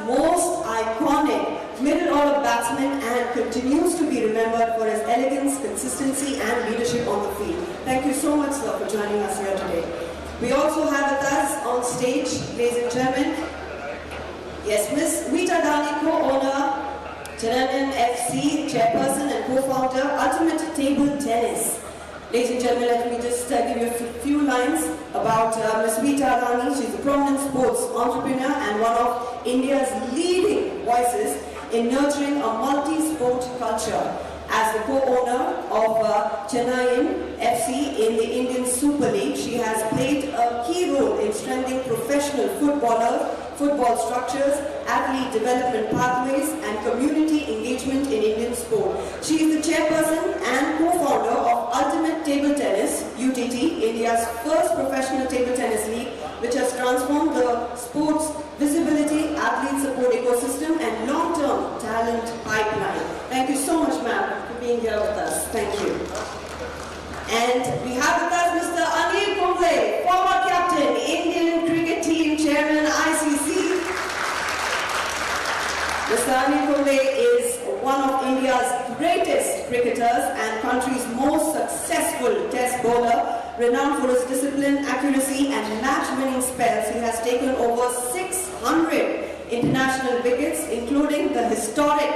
most iconic middle order batsman and continues to be remembered for his elegance, consistency and leadership on the field. Thank you so much, sir, for joining us here today. We also have with us on stage, ladies and gentlemen, yes, Miss Rita Dani, co-owner, Telangana FC, chairperson and co-founder, Ultimate Table Tennis. Ladies and gentlemen, let me just give you a few lines about Ms. Rita Dani. She's a prominent sports entrepreneur and one of India's leading voices in nurturing a multi-sport culture. As the co-owner of Chennai FC in the Indian Super League, she has played a key role in strengthening professional football structures, athlete development pathways and community engagement in Indian sport. She is the chairperson and co-founder of Ultimate Table Tennis, UTT, India's first professional table tennis league, which has transformed the sport's visibility, athlete support ecosystem and long-term talent pipeline. Thank you so much, ma'am, for being here with us. Thank you. And we have with us Mr. Anil Kumble, former captain, Indian cricket team chairman, ICC. Mr. Anil Kumble is one of India's greatest cricketers and country's most successful test bowler. Renowned for his discipline, accuracy and match-winning spells, he has taken over 600 international wickets, including the historic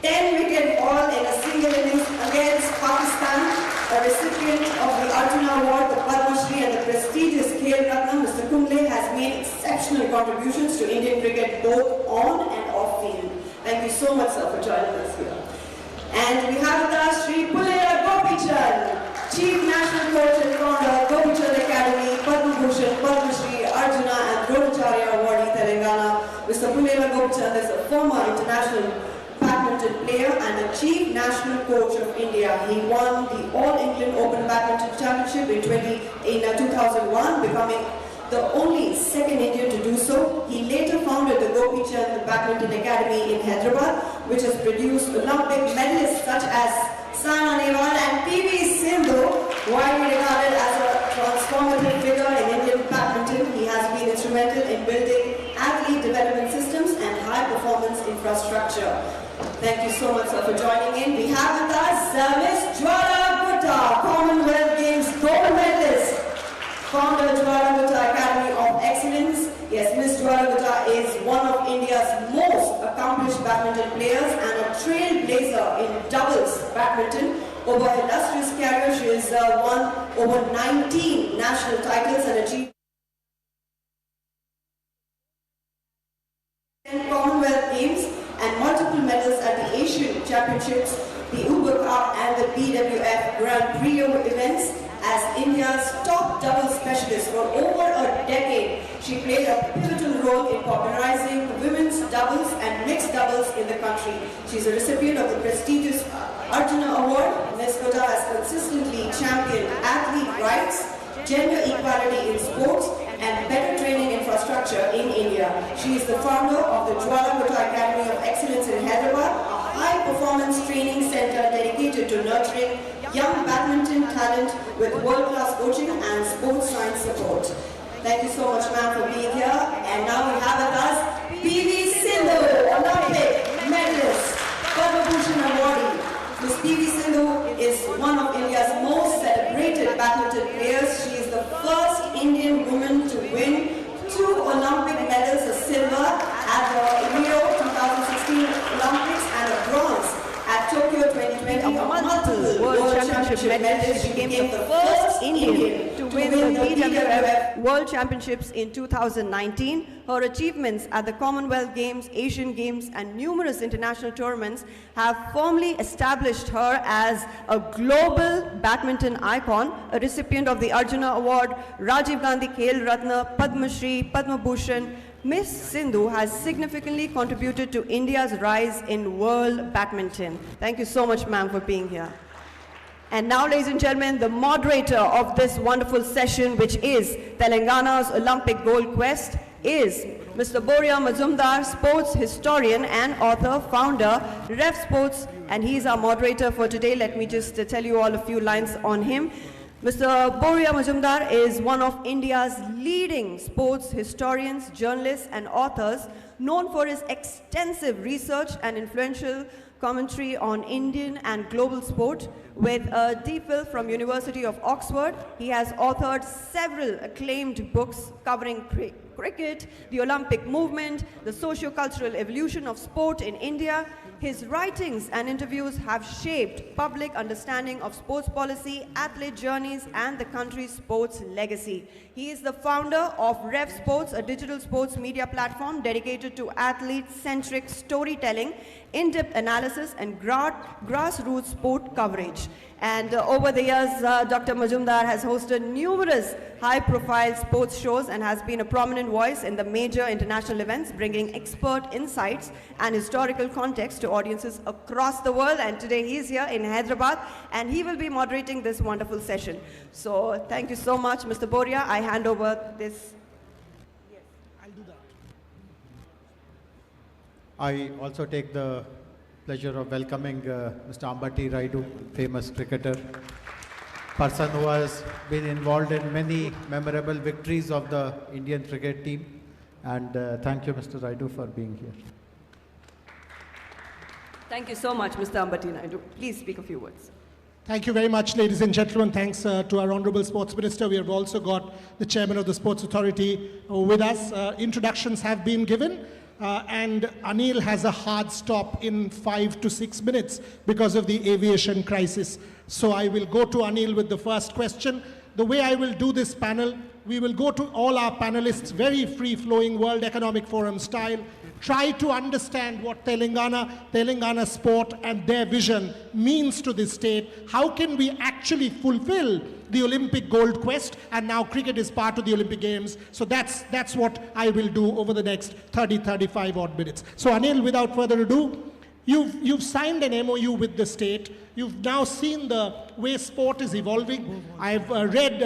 10-wicket haul in a single innings against Pakistan, a recipient of the Arjuna Award, the Padma Shri and the prestigious Khel Ratna. Mr. Kumble has made exceptional contributions to Indian cricket both on and off field. Thank you so much, sir, for joining us here. And we have with us Sri Pulera Gopichan, Chief National Coach and founder, Gopichand Academy, Padma Bhushan, Padma Shri, Arjuna and Dronacharya Awardee, Telangana. Mr. Pulera Gopichand is a former international badminton player and the Chief National Coach of India. He won the All England Open Badminton Championship in 2001, becoming the only second Indian to do so. He later founded the Gopichand Badminton Academy in Hyderabad, which has produced Olympic medalists such as Saina Nehwal and PV Sindhu. Widely regarded as a transformative figure in Indian badminton, he has been instrumental in building athlete development systems and high-performance infrastructure. Thank you so much, sir, for joining in. We have with us Miss Jwala Gupta, Commonwealth Games gold medalist, founder Jwala Gupta Academy of Excellence. Yes, Miss Jwala Gupta is one of India's most accomplished badminton players and a trailblazer in doubles badminton. Over her illustrious career, she has won over 19 national titles and achieved 10 Commonwealth Games and multiple medals at the Asian Championships, the Uber Cup and the BWF Grand Prix events. As India's top doubles specialist for over a decade, she played a pivotal role in popularizing women's doubles and mixed doubles in the country. She is a recipient of the prestigious Arjuna Award. Ms. Gupta has consistently championed athlete rights, gender equality in sports, and better training infrastructure in India. She is the founder of the Jwala Gupta Academy of Excellence in Hyderabad, a high-performance training center dedicated to nurturing young badminton talent with world-class coaching and sports science support. Thank you so much, ma'am, for being here. And now we have with us PV Sindhu, Olympic medalist, Padma Bhushan awardee. Ms. PV Sindhu is one of India's most celebrated badminton players. She is the first Indian woman to win 2 Olympic medals, a silver at the Rio 2016 Olympics and a bronze at Tokyo 2020, a multiple World Championship medalist. She became the first Indian to win the BWF World Championships in 2019. Her achievements at the Commonwealth Games, Asian Games, and numerous international tournaments have firmly established her as a global badminton icon, a recipient of the Arjuna Award, Rajiv Gandhi Khel Ratna, Padma Shri, Padma Bhushan. Ms. Sindhu has significantly contributed to India's rise in world badminton. Thank you so much, ma'am, for being here. And now, ladies and gentlemen, the moderator of this wonderful session, which is Telangana's Olympic Gold Quest, is Mr. Boria Mazumdar, sports historian and author, founder, Rev Sports, and he's our moderator for today. Let me just tell you all a few lines on him. Mr. Boria Majumdar is one of India's leading sports historians, journalists and authors, known for his extensive research and influential commentary on Indian and global sport. With a DPhil from University of Oxford, he has authored several acclaimed books covering cricket, the Olympic movement, the socio-cultural evolution of sport in India. His writings and interviews have shaped public understanding of sports policy, athlete journeys, and the country's sports legacy. He is the founder of Rev Sports, a digital sports media platform dedicated to athlete-centric storytelling, in-depth analysis, and grassroots sport coverage. And over the years, Dr. Majumdar has hosted numerous high-profile sports shows and has been a prominent voice in the major international events, bringing expert insights and historical context to audiences across the world. And today he is here in Hyderabad, and he will be moderating this wonderful session. So thank you so much, Mr. Boria. I hand over this. Yes, I'll do that. I also take the pleasure of welcoming Mr. Ambati Raidu, famous cricketer, person who has been involved in many memorable victories of the Indian cricket team. And thank you, Mr. Raidu, for being here. Thank you so much, Mr. Ambati Naidu. Please speak a few words. Thank you very much, ladies and gentlemen. Thanks to our Honorable Sports Minister. We have also got the Chairman of the Sports Authority with us. Introductions have been given. And Anil has a hard stop in 5 to 6 minutes because of the aviation crisis. So I will go to Anil with the first question. The way I will do this panel, we will go to all our panelists, very free-flowing World Economic Forum style, try to understand what Telangana sport and their vision means to this state. How can we actually fulfill the Olympic gold quest? And now cricket is part of the Olympic Games. So that's what I will do over the next 35 odd minutes. So Anil, without further ado, you've signed an MOU with the state. You've now seen the way sport is evolving. I've read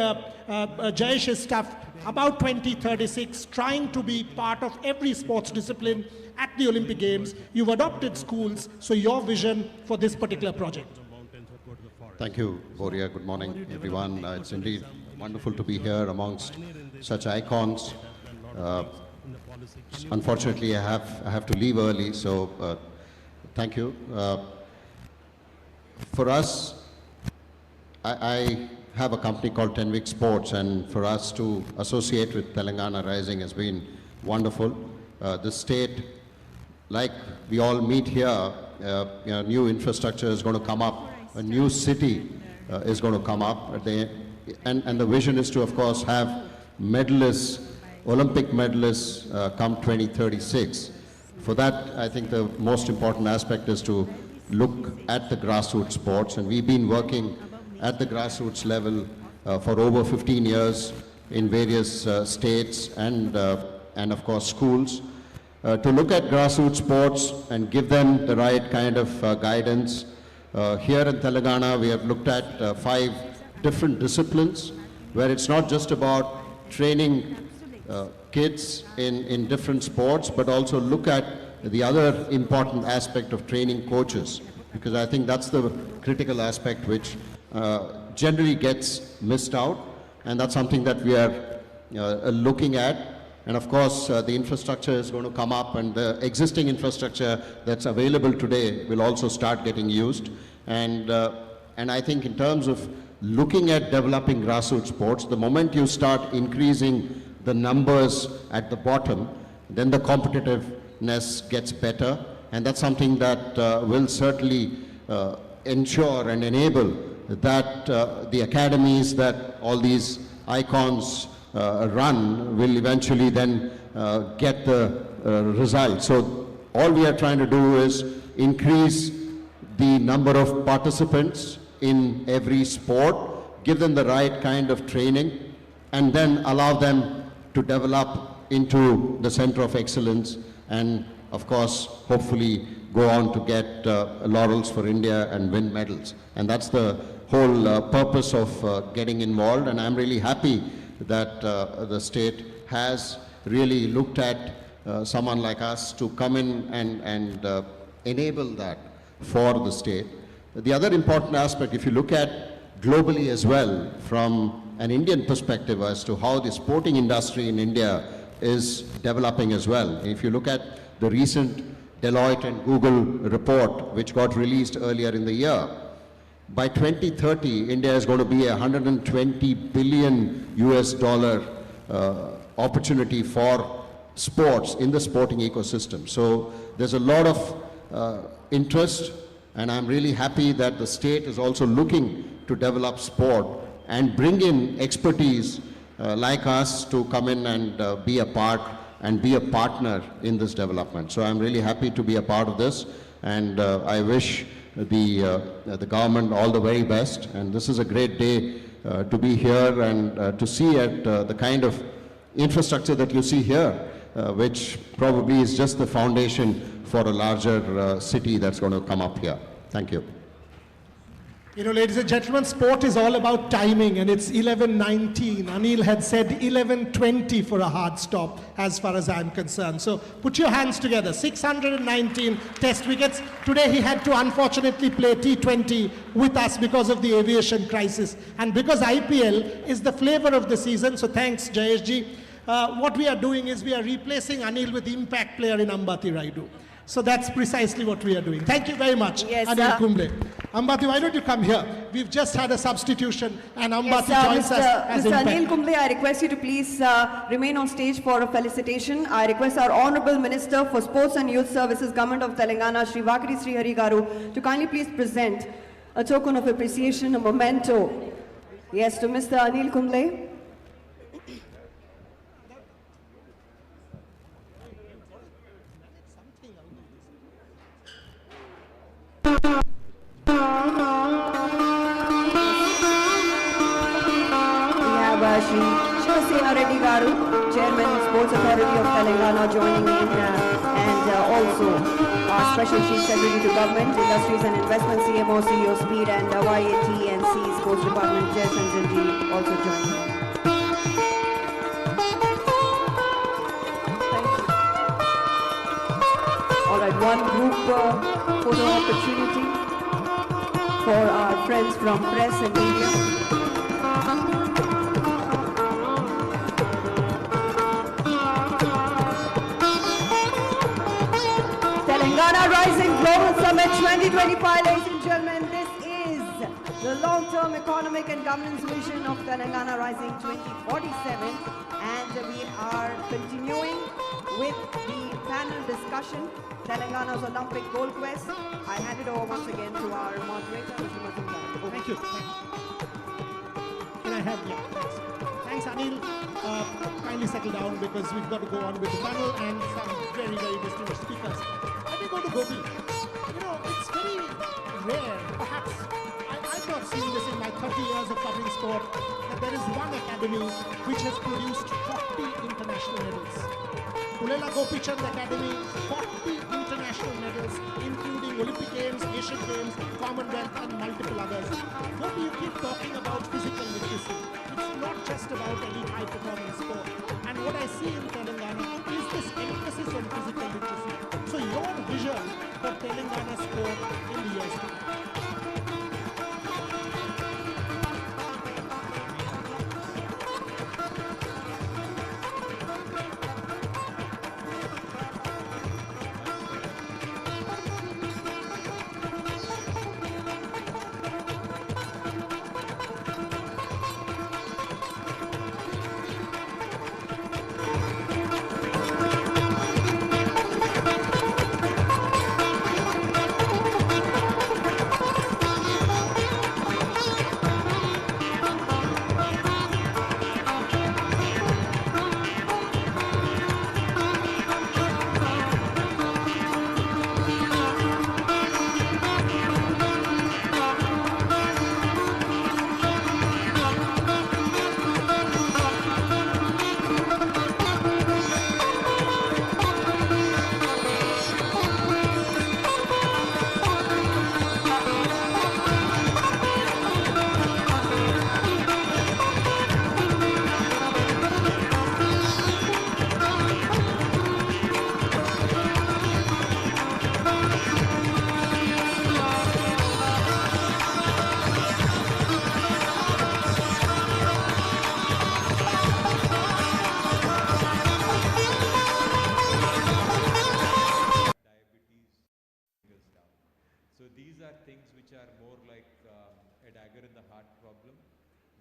Jayesh's stuff about 2036, trying to be part of every sports discipline at the Olympic Games. You've adopted schools, so your vision for this particular project. Thank you, Boria. Good morning, everyone. It's indeed wonderful to be here amongst such icons. Unfortunately, I have to leave early, so thank you. For us, I have a company called 10 Week Sports, and for us to associate with Telangana Rising has been wonderful. The state, like we all meet here, new infrastructure is going to come up, a new city is going to come up, and the vision is to, of course, have medalists, Olympic medalists come 2036. For that, I think the most important aspect is to look at the grassroots sports, and we've been working at the grassroots level for over 15 years in various states and of course schools to look at grassroots sports and give them the right kind of guidance. Here in Telangana, we have looked at 5 different disciplines where it's not just about training kids in different sports, but also look at the other important aspect of training coaches, because I think that's the critical aspect which generally gets missed out, and that's something that we are looking at. And of course, the infrastructure is going to come up, and the existing infrastructure that's available today will also start getting used. And I think in terms of looking at developing grassroots sports, the moment you start increasing the numbers at the bottom, then the competitiveness gets better, and that's something that will certainly ensure and enable that the academies that all these icons run will eventually then get the results. So all we are trying to do is increase the number of participants in every sport, give them the right kind of training, and then allow them to develop into the center of excellence, and of course hopefully go on to get laurels for India and win medals. And that's the whole purpose of getting involved, and I'm really happy that the state has really looked at someone like us to come in and enable that for the state. The other important aspect, if you look at globally as well from an Indian perspective as to how the sporting industry in India is developing as well. If you look at the recent Deloitte and Google report, which got released earlier in the year, by 2030, India is going to be a $120 billion opportunity for sports in the sporting ecosystem. So there's a lot of interest, and I'm really happy that the state is also looking to develop sport and bring in expertise like us to come in and be a part and be a partner in this development. So I'm really happy to be a part of this, and I wish the government all the very best. And this is a great day to be here and to see at the kind of infrastructure that you see here, which probably is just the foundation for a larger city that's going to come up here. Thank you. You know, ladies and gentlemen, sport is all about timing, and it's 11:19. Anil had said 11:20 for a hard stop, as far as I'm concerned. So put your hands together. 619 test wickets. Today he had to unfortunately play T20 with us because of the aviation crisis, and because IPL is the flavor of the season. So thanks, Jayeshji. What we are doing is we are replacing Anil with impact player in Ambati Raidu. So that's precisely what we are doing. Thank you very much, Yes, Anil Kumble. Ambati, why don't you come here? We've just had a substitution, and Ambati joins us as Mr. impact. Anil Kumble, I request you to please remain on stage for a felicitation. I request our Honorable Minister for Sports and Youth Services, Government of Telangana, Shri Vakiti Srihari Garu, to kindly please present a token of appreciation, a memento. Yes, to Mr. Anil Kumble. Reddy, Chairman, Sports Authority of Telangana, joining in, and also our Special Chief Secretary to Government, Industries and Investment, CMO, CEO, Speed, and YAT and C Sports Department, Jay Sanjanji, also joining in. Thank you. All right, one group photo opportunity for our friends from press and media. Telangana Rising Global Summit 2025, ladies and gentlemen. This is the long-term economic and governance vision of Telangana Rising 2047, and we are continuing with the panel discussion, Telangana's Olympic Gold Quest. I hand it over once again to our moderator, Mr. Mazumdar. Thank you. Can I have, yeah, thanks. Thanks, Anil. Kindly settle down because we've got to go on with the panel and some very, very distinguished speakers. Let me go to Gopi. You know, it's very rare, perhaps, I've not seen this in my 30 years of covering sport, that there is one academy which has produced 40 international medals. Pulela Gopichand Academy, 40 international medals, including Olympic Games, Asian Games, Commonwealth, and multiple others. Gopi, you keep talking about physical literacy. It's not just about any high-performance sport. And what I see in Telangana is this emphasis on physical literacy. So your vision for Telangana sport in the years to come.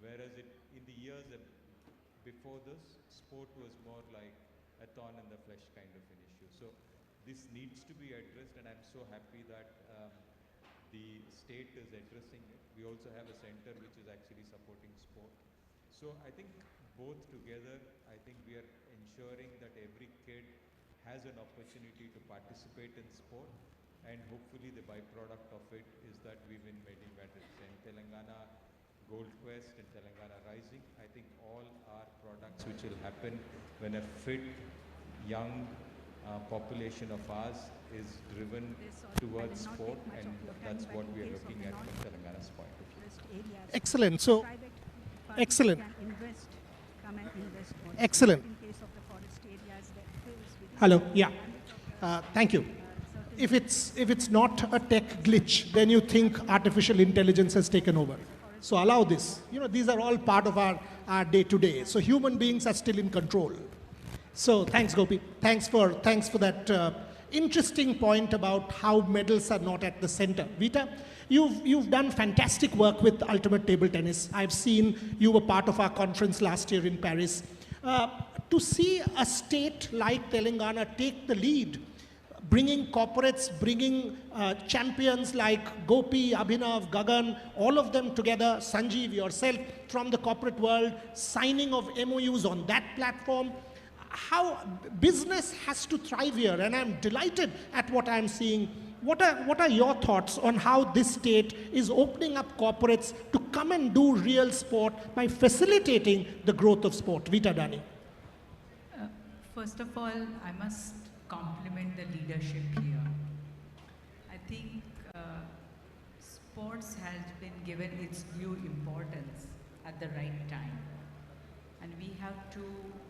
Whereas in the years before this, sport was more like a thorn in the flesh kind of an issue. So this needs to be addressed, and I'm so happy that the state is addressing it. We also have a center which is actually supporting sport. So I think both together, I think we are ensuring that every kid has an opportunity to participate in sport, and hopefully the byproduct of it is that we win many medals. And Telangana Gold Quest and Telangana Rising, I think all are products which will happen when a fit, young population of ours is driven towards sport, and that's what we are looking at from Telangana's point of view. Excellent. So, excellent. Excellent. Hello. Yeah. Thank you. If it's not a tech glitch, then you think artificial intelligence has taken over. So allow this. You know, these are all part of our day-to-day. So human beings are still in control. So thanks, Gopi. Thanks for that interesting point about how medals are not at the center. Vita, you've done fantastic work with Ultimate Table Tennis. I've seen you were part of our conference last year in Paris. To see a state like Telangana take the lead, bringing corporates, bringing champions like Gopi, Abhinav, Gagan, all of them together, Sanjeev, yourself, from the corporate world, signing of MOUs on that platform. How business has to thrive here, and I'm delighted at what I'm seeing. What are your thoughts on how this state is opening up corporates to come and do real sport by facilitating the growth of sport? Vita Dani. First of all, I must compliment the leadership here. I think sports has been given its due importance at the right time. And we have to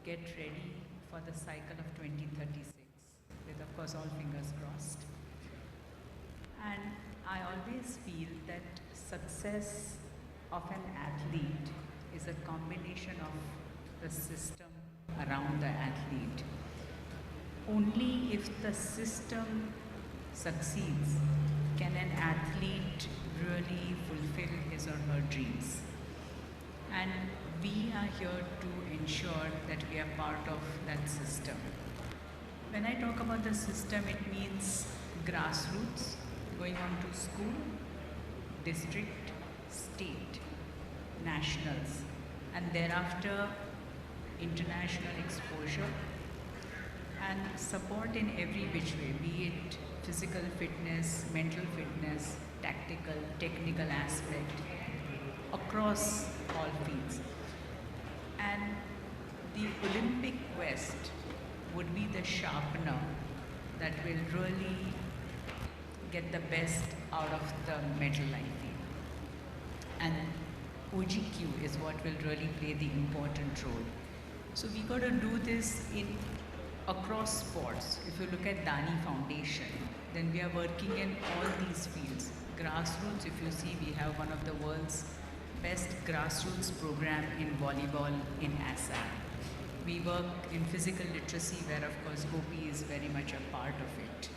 get ready for the cycle of 2036, with of course all fingers crossed. And I always feel that success of an athlete is a combination of the system around the athlete. Only if the system succeeds can an athlete really fulfill his or her dreams. And we are here to ensure that we are part of that system. When I talk about the system, it means grassroots, going on to school, district, state, nationals, and thereafter international exposure, and support in every which way, be it physical fitness, mental fitness, tactical, technical aspect, across all fields. And the Olympic quest would be the sharpener that will really get the best out of the medal, I feel. And OGQ is what will really play the important role. So we got to do this across sports. If you look at Dani Foundation, then we are working in all these fields. Grassroots, if you see, we have one of the world's best grassroots program in volleyball in Assam. We work in physical literacy, where of course Gopi is very much a part of it.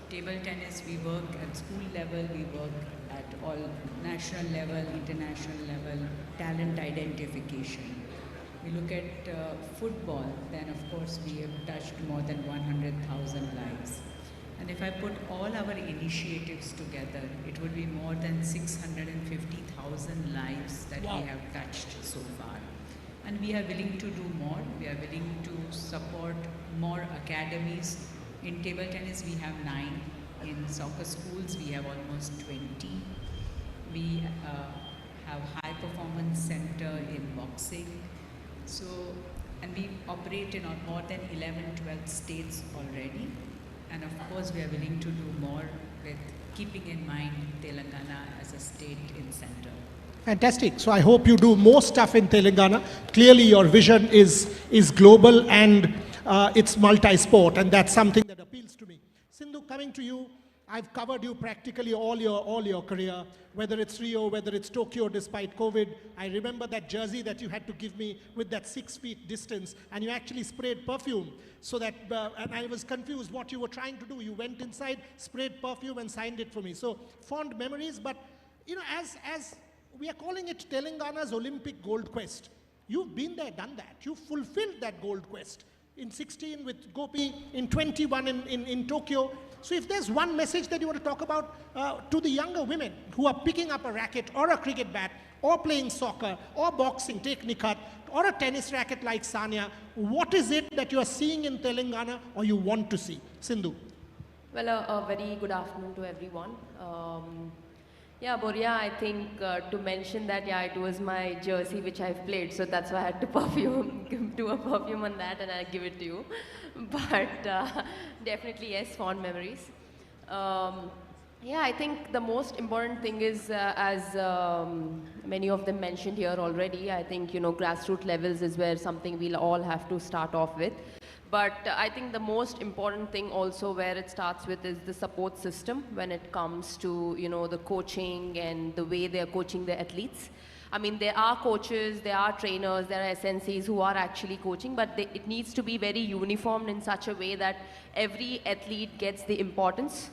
Table tennis, we work at school level, we work at all national level, international level, talent identification. We look at football, then of course we have touched more than 100,000 lives. And if I put all our initiatives together, it would be more than 650,000 lives that we have touched so far. And we are willing to do more. We are willing to support more academies. In table tennis, we have 9. In soccer schools, we have almost 20. We have high performance center in boxing. So, and we operate in more than 11, 12 states already. And of course, we are willing to do more with keeping in mind Telangana as a state in center. Fantastic. So I hope you do more stuff in Telangana. Clearly your vision is global and it's multi-sport, and that's something that appeals to me. Sindhu, coming to you, I've covered you practically all your career, whether it's Rio, whether it's Tokyo, despite COVID. I remember that jersey that you had to give me with that 6 feet distance, and you actually sprayed perfume so that, and I was confused what you were trying to do. You went inside, sprayed perfume and signed it for me. So fond memories, but you know, as we are calling it Telangana's Olympic Gold Quest. You've been there, done that. You've fulfilled that gold quest. In 16 with Gopi, in 21 in Tokyo. So if there's one message that you want to talk about to the younger women who are picking up a racket or a cricket bat or playing soccer or boxing, take Nikat, or a tennis racket like Sania, what is it that you are seeing in Telangana or you want to see? Sindhu. Well, a very good afternoon to everyone. Yeah, Boria, I think to mention that, yeah, it was my jersey which I've played, so that's why I had to do a perfume on that and I give it to you. But definitely, yes, fond memories. Yeah, I think the most important thing is, as many of them mentioned here already, I think, grassroots levels is where something we'll all have to start off with. But I think the most important thing also where it starts with is the support system when it comes to, the coaching and the way they're coaching the athletes. I mean, there are coaches, there are trainers, there are SNCs who are actually coaching, but it needs to be very uniformed in such a way that every athlete gets the importance.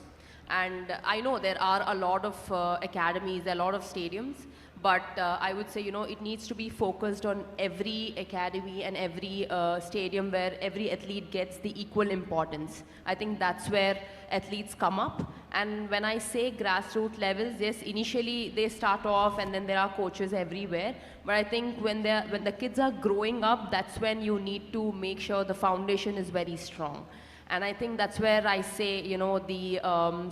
And I know there are a lot of academies, there are a lot of stadiums, but I would say, it needs to be focused on every academy and every stadium where every athlete gets the equal importance. I think that's where athletes come up. And when I say grassroots levels, yes, initially they start off and then there are coaches everywhere. But I think when the kids are growing up, that's when you need to make sure the foundation is very strong. And I think that's where I say, the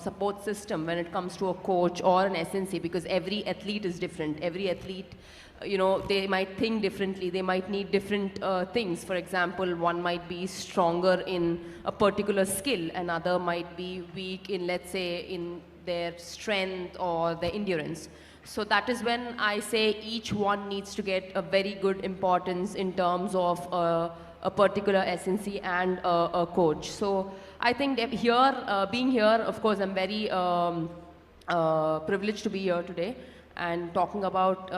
support system when it comes to a coach or an SNC, because every athlete is different. Every athlete, they might think differently. They might need different things. For example, one might be stronger in a particular skill. Another might be weak in, let's say, in their strength or their endurance. So that is when I say each one needs to get a very good importance in terms of a particular SNC and a coach. So I think that here, being here, of course, I'm very privileged to be here today and talking about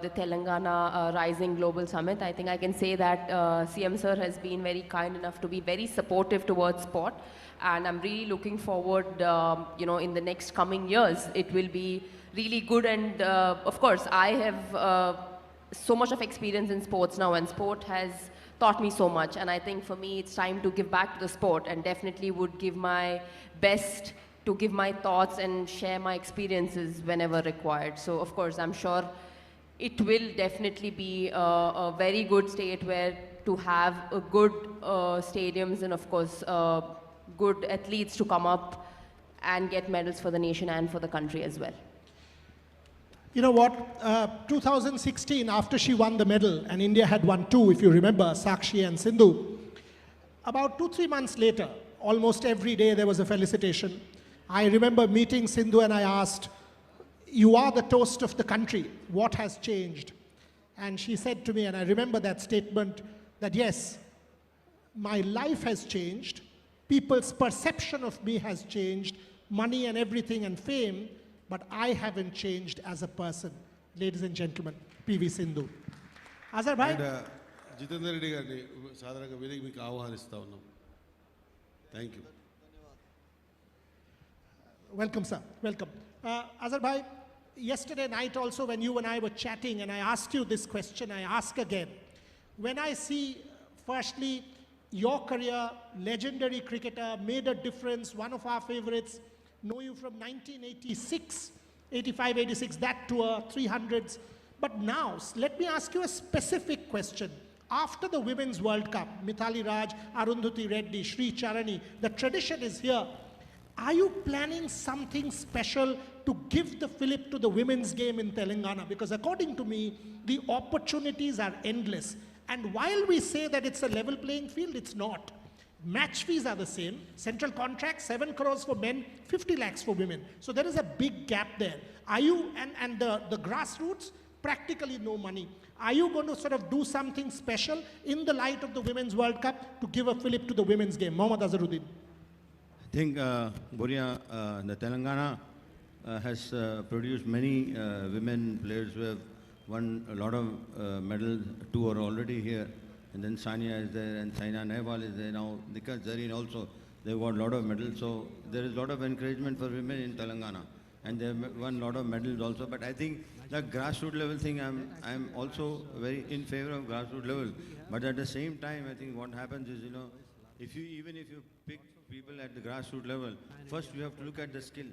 the Telangana Rising Global Summit. I think I can say that CM sir has been very kind enough to be very supportive towards sport, and I'm really looking forward, in the next coming years, it will be really good. And of course, I have so much of experience in sports now, and sport has taught me so much, and I think for me it's time to give back to the sport, and definitely would give my best to give my thoughts and share my experiences whenever required. So of course I'm sure it will definitely be a very good state where to have a good stadiums and of course good athletes to come up and get medals for the nation and for the country as well. You know what, 2016, after she won the medal, and India had won 2, if you remember, Sakshi and Sindhu, about 2-3 months later, almost every day there was a felicitation. I remember meeting Sindhu and I asked, you are the toast of the country, what has changed? And she said to me, and I remember that statement, that yes, my life has changed, people's perception of me has changed, money and everything and fame, but I haven't changed as a person. Ladies and gentlemen, PV Sindhu. Azhar bhai. Jitendra Reddy garini సాధారణంగా వేదిక మీకు ఆహ్వానిస్తా ఉన్నాం. Thank you. Welcome, sir. Welcome. Azhar bhai, yesterday night also when you and I were chatting and I asked you this question, I ask again. When I see, firstly, your career, legendary cricketer, made a difference, one of our favorites, know you from 1986, 85, 86, that tour, 300s. But now, let me ask you a specific question. After the Women's World Cup, Mithali Raj, Arundhati Reddy, Sri Charani, the tradition is here. Are you planning something special to give the fillip to the women's game in Telangana? Because according to me, the opportunities are endless. And while we say that it's a level playing field, it's not. Match fees are the same. Central contract, 7 crores for men, 50 lakhs for women. So there is a big gap there. Are you, and the grassroots, practically no money. Are you going to sort of do something special in the light of the Women's World Cup to give a fillip to the women's game? Mohammad Azharuddin. I think, Boria, the Telangana has produced many women players who have won a lot of medals. 2 are already here. And then Sania is there, and Saina Nehwal is there now. Nikat Zareen also, they've got a lot of medals. So there is a lot of encouragement for women in Telangana. and they have won a lot of medals also. But I think the grassroots level thing, I'm also very in favor of grassroots level. But at the same time, I think what happens is, even if you pick people at the grassroots level, first you have to look at the skill.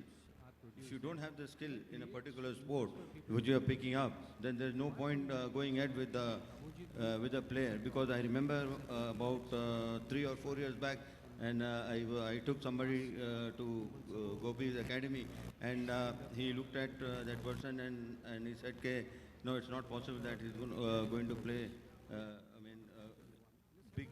If you don't have the skill in a particular sport which you are picking up, then there's no point going ahead with the player. Because I remember about 3 or 4 years back, and I took somebody to Gopi's academy, and he looked at that person and he said, okay, no, it's not possible that he's going to play big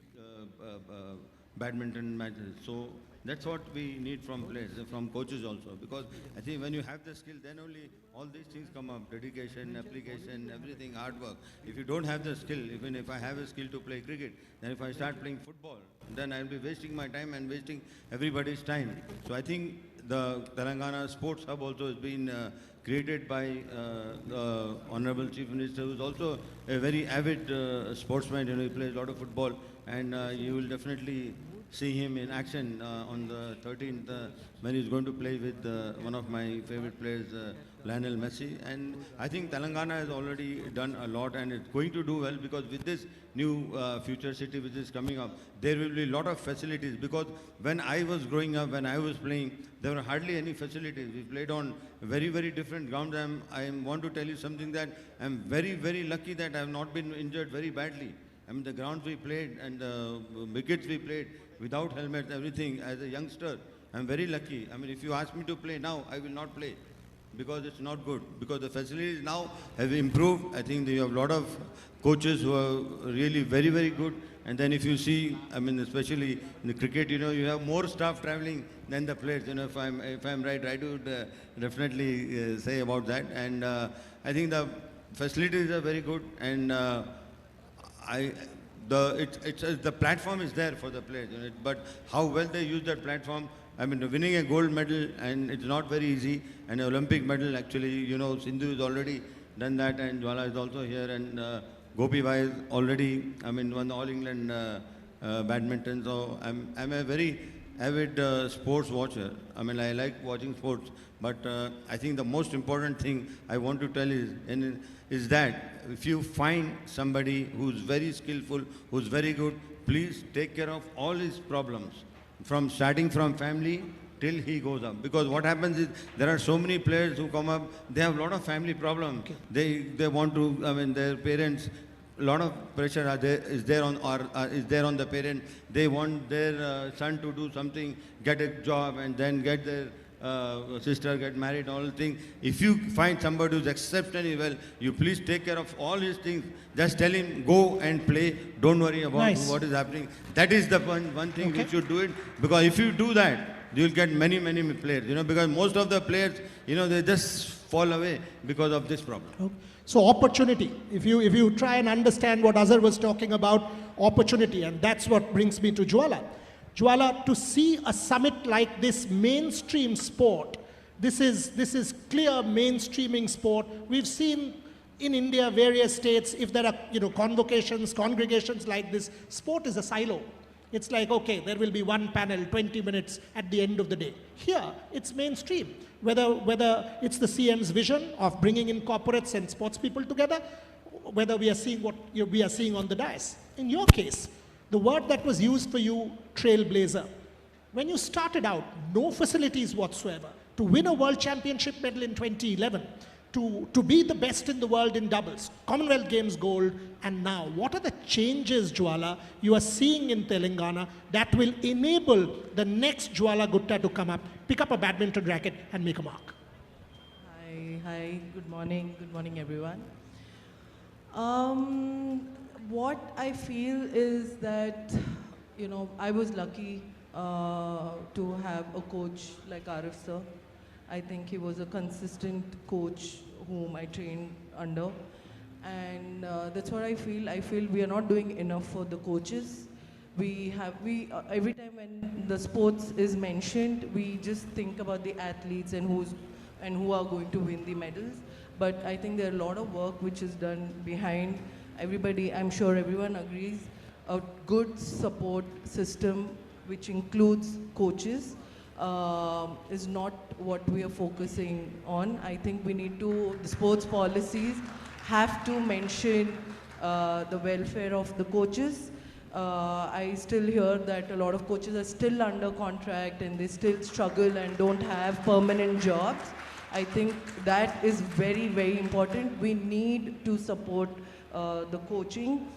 badminton matches. So that's what we need from players, from coaches also. Because I think when you have the skill, then only all these things come up: dedication, application, everything, hard work. If you don't have the skill, even if I have a skill to play cricket, then if I start playing football, then I'll be wasting my time and wasting everybody's time. So I think the Telangana Sports Hub also has been created by the Honorable Chief Minister, who is also a very avid sportsman. He plays a lot of football, and you will definitely see him in action on the 13th when he's going to play with one of my favorite players, Lionel Messi. And I think Telangana has already done a lot, and it's going to do well, because with this new future city which is coming up, there will be a lot of facilities. Because when I was growing up, when I was playing, there were hardly any facilities. We played on very, very different grounds. I want to tell you something, that I'm very, very lucky that I have not been injured very badly. I mean, the grounds we played and the wickets we played, without helmets, everything, as a youngster, I'm very lucky. I mean, if you ask me to play now, I will not play, because it's not good. Because the facilities now have improved. I think you have a lot of coaches who are really very, very good. And then if you see, I mean, especially in the cricket, you have more staff traveling than the players. If I'm right, I would definitely say about that. And I think the facilities are very good, and the platform is there for the players, but how well they use that platform. I mean, winning a gold medal, and it's not very easy, and an Olympic medal, actually, Sindhu has already done that, and Jwala is also here, and Gopi Bhai is already, won the All England badminton. So I'm a very avid sports watcher. I mean, I like watching sports, but I think the most important thing I want to tell is that if you find somebody who's very skillful, who's very good, please take care of all his problems, starting from family till he goes up. Because what happens is, there are so many players who come up, they have a lot of family problems. Okay. They want to, their parents, a lot of pressure is there on the parent. They want their son to do something, get a job, and then get their sister get married, all the things. If you find somebody who's exceptionally well, you please take care of all his things. Just tell him, go and play. Don't worry about what is happening. That is the one thing we should do it. Because if you do that, you will get many, many players. Because most of the players, they just fall away because of this problem. Okay. So opportunity. If you try and understand what Azhar was talking about, opportunity, and that's what brings me to Jwala. Jwala, to see a summit like this mainstream sport, this is clear mainstreaming sport. We've seen in India, various states, if there are convocations, congregations like this, sport is a silo. It's like, okay, there will be one panel, 20 minutes at the end of the day. Here, it's mainstream. Whether it's the CM's vision of bringing in corporates and sports people together, whether we are seeing what we are seeing on the dais. In your case, the word that was used for you, trailblazer. When you started out, no facilities whatsoever, to win a world championship medal in 2011, to be the best in the world in doubles, Commonwealth Games gold, and now, what are the changes, Jwala, you are seeing in Telangana that will enable the next Jwala Gutta to come up, pick up a badminton racket and make a mark? Hi, good morning everyone. What I feel is that, I was lucky to have a coach like Arif sir. I think he was a consistent coach whom I trained under. And that's what I feel. I feel we are not doing enough for the coaches. Every time when the sports is mentioned, we just think about the athletes and who are going to win the medals. But I think there are a lot of work which is done behind. Everybody, I'm sure everyone agrees, a good support system which includes coaches, is not what we are focusing on. I think we need to, the sports policies have to mention the welfare of the coaches. I still hear that a lot of coaches are still under contract and they still struggle and don't have permanent jobs. I think that is very, very important. We need to support the coaching.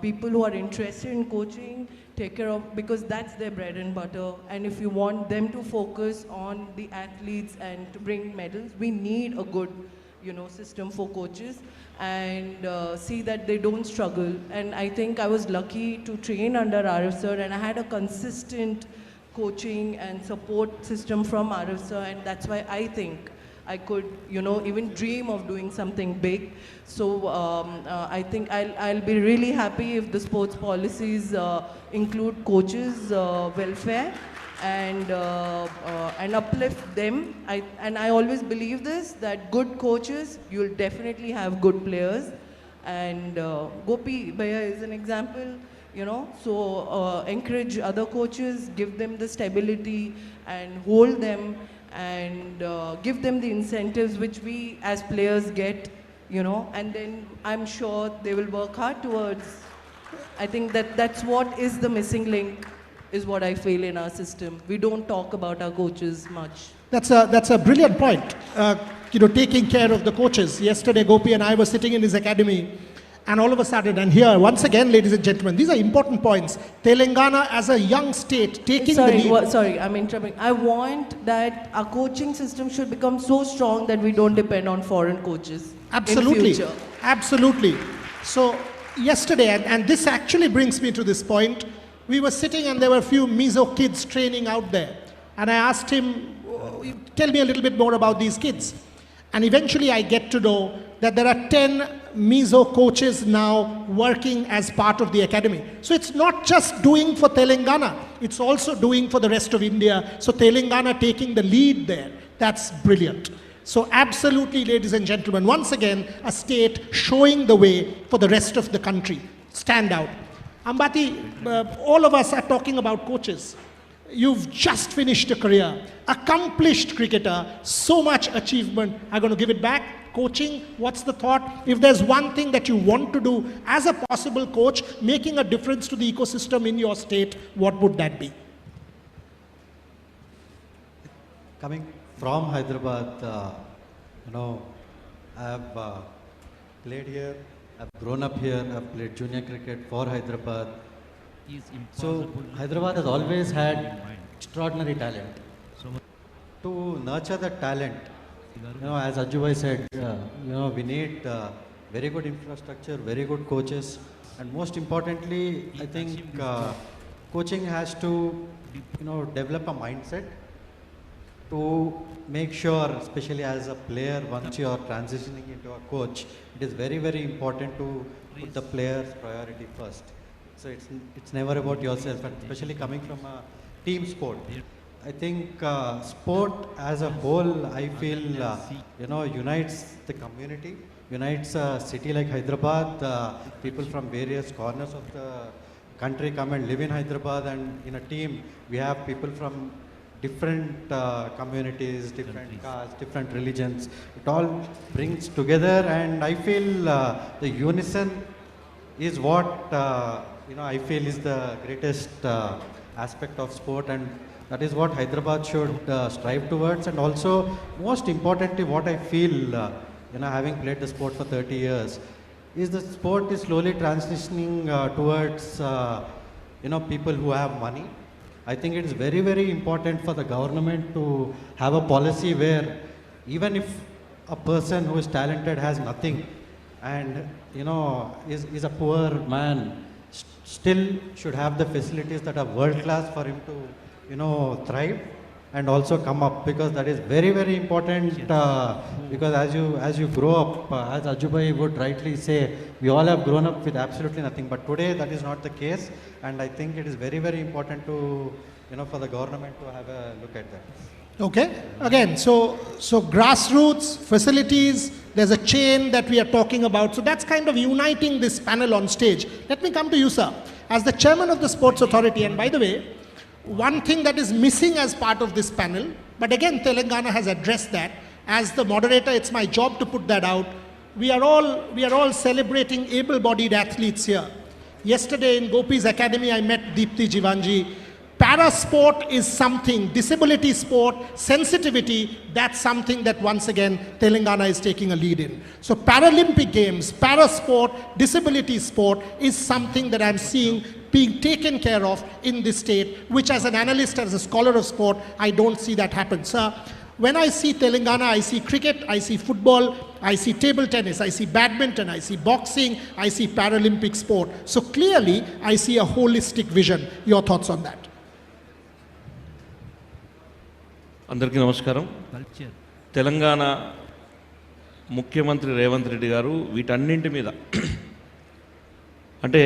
People who are interested in coaching, take care of, because that's their bread and butter. And if you want them to focus on the athletes and to bring medals, we need a good, system for coaches and see that they don't struggle. And I think I was lucky to train under RF sir, and I had a consistent coaching and support system from RF sir, and that's why I think I could, even dream of doing something big. So I think I'll be really happy if the sports policies include coaches' welfare and uplift them. I always believe this, that good coaches, you'll definitely have good players. And Gopi Bhaiya is an example, so encourage other coaches, give them the stability and hold them, and give them the incentives which we as players get, and then I'm sure they will work hard towards. I think that's what is the missing link, is what I feel in our system. We don't talk about our coaches much. That's a brilliant point. Taking care of the coaches. Yesterday, Gopi and I were sitting in his academy, and all of a sudden, and here, once again, ladies and gentlemen, these are important points. Telangana as a young state taking the lead. Sorry, I'm interrupting. I want that our coaching system should become so strong that we don't depend on foreign coaches. Absolutely. In future. Absolutely. So yesterday, and this actually brings me to this point, we were sitting and there were a few Mizo kids training out there. And I asked him, tell me a little bit more about these kids. And eventually I get to know that there are 10 Mizo coaches now working as part of the academy. So it's not just doing for Telangana, it's also doing for the rest of India. So Telangana taking the lead there, that's brilliant. So absolutely, ladies and gentlemen, once again, a state showing the way for the rest of the country. Stand out. Ambati, all of us are talking about coaches. You've just finished a career, accomplished cricketer, so much achievement. I'm going to give it back. Coaching, what's the thought? If there's one thing that you want to do as a possible coach, making a difference to the ecosystem in your state, what would that be? Coming from Hyderabad, I have played here, I've grown up here, I've played junior cricket for Hyderabad. So Hyderabad has always had extraordinary talent. To nurture the talent, as Ajubhai said, we need very good infrastructure, very good coaches, and most importantly, I think coaching has to, develop a mindset to make sure, especially as a player, once you are transitioning into a coach, it is very, very important to put the player's priority first. So it's never about yourself, and especially coming from a team sport. I think sport as a whole, I feel, unites the community, unites a city like Hyderabad. People from various corners of the country come and live in Hyderabad, and in a team, we have people from different communities, different castes, different religions. It all brings together, and I feel the unison is what I feel is the greatest aspect of sport, and that is what Hyderabad should strive towards. And also, most importantly, what I feel, having played the sport for 30 years, is the sport is slowly transitioning towards, people who have money. I think it is very, very important for the government to have a policy where even if a person who is talented has nothing and, is a poor man, still should have the facilities that are world class for him to, thrive and also come up, because that is very, very important. Because as you grow up, as Ajubhai would rightly say, we all have grown up with absolutely nothing. But today that is not the case, and I think it is very, very important to, for the government to have a look at that. Okay, again, so grassroots, facilities, there's a chain that we are talking about. So that's kind of uniting this panel on stage. Let me come to you, sir. As the chairman of the Sports Authority, and by the way, One thing that is missing as part of this panel, but again Telangana has addressed that. As the moderator, it's my job to put that out. We are all celebrating able-bodied athletes here. Yesterday in Gopi's Academy, I met Deepthi Jivanji. Para-sport is something, disability sport, sensitivity, that's something that once again Telangana is taking a lead in. So Paralympic Games, para-sport, disability sport is something that I'm seeing being taken care of in this state, which as an analyst, as a scholar of sport, I don't see that happen. So when I see Telangana, I see cricket, I see football, I see table tennis, I see badminton, I see boxing, I see Paralympic sport. So clearly, I see a holistic vision. Your thoughts on that? అందరికీ నమస్కారం. తెలంగాణ ముఖ్యమంత్రి రేవంత్ రెడ్డి గారు వీటన్నింటి మీద అంటే